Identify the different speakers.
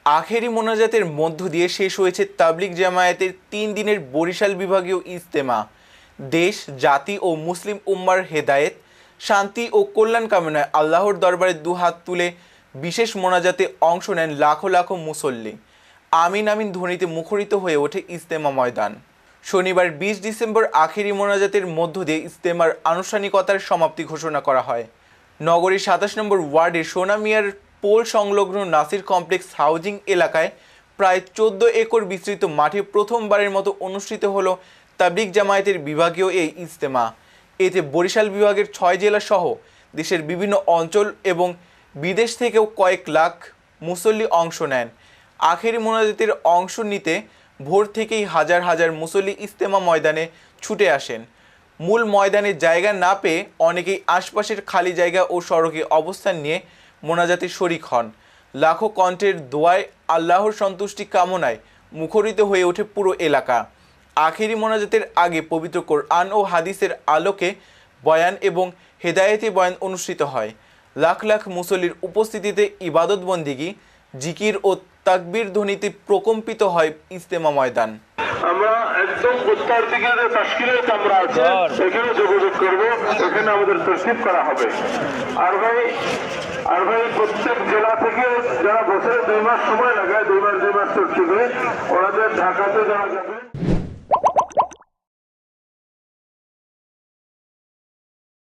Speaker 1: আখেরি মোনাজাতের মধ্য দিয়ে শেষ হয়েছে তাবলিগ জামায়াতের 3 দিনের বরিশাল বিভাগীয় ইজতেমা। দেশ, জাতি ও মুসলিম উম্মার হেদায়েত, শান্তি ও কল্যাণ কামনায় আল্লাহর দরবারে দুহাত তুলে বিশেষ মোনাজাতে অংশ নেন লাখো লাখো মুসল্লি। আমিন আমিন ধ্বনিতে মুখরিত হয়ে ওঠে ইজতেমা ময়দান। শনিবার 20 ডিসেম্বর আখেরি মোনাজাতের মধ্য দিয়ে ইজতেমার আনুষ্ঠানিকতার সমাপ্তি ঘোষণা করা হয়। নগরীর 27 নম্বর ওয়ার্ডের সোনামিয়ার পোল সংলগ্ন নাসির কমপ্লেক্স হাউজিং এলাকায় প্রায় 14 একর বিস্তৃত মাঠে প্রথমবারের মতো অনুষ্ঠিত হলো তাবলিগ জামায়াতের বিভাগীয় এই ইজতেমা। এতে বরিশাল বিভাগের 6 জেলা সহ দেশের বিভিন্ন অঞ্চল এবং বিদেশ থেকেও কয়েক লাখ মুসল্লি অংশ নেন। আখেরি মোনাজাতের অংশ নিতে ভোর থেকেই হাজার হাজার মুসল্লি ইজতেমা ময়দানে ছুটে আসেন। মূল ময়দানে জায়গা না পেয়ে অনেকেই আশপাশের খালি জায়গা ও সড়কে অবস্থান নিয়ে মোনাজাতে শরিক হন। লাখো কণ্ঠের দোয়ায় আল্লাহর সন্তুষ্টি কামনায় মুখরিত হয়ে ওঠে পুরো এলাকা। আখেরি মোনাজাতের আগে পবিত্র কোরআন ও হাদিসের আলোকে বয়ান এবং হেদায়েতি বয়ান অনুষ্ঠিত হয়। লাখ লাখ মুসল্লির উপস্থিতিতে ইবাদত বন্দিগি, জিকির ও তাকবীর ধ্বনিতে প্রকম্পিত হয় ইজতেমা ময়দান।
Speaker 2: আমরা একদম উত্তর দিকে যে তাশকিলের কামরা আছে সেখানে যোগাযোগ করব, এখানে আমাদের তরতিব করা হবে। আর ভাই প্রত্যেক জেলা থেকে যারা বছরে 2 মাস সময় লাগায়, 2 মাস তরতিবে ওনাদের ঢাকাতে যাওয়া যাবে।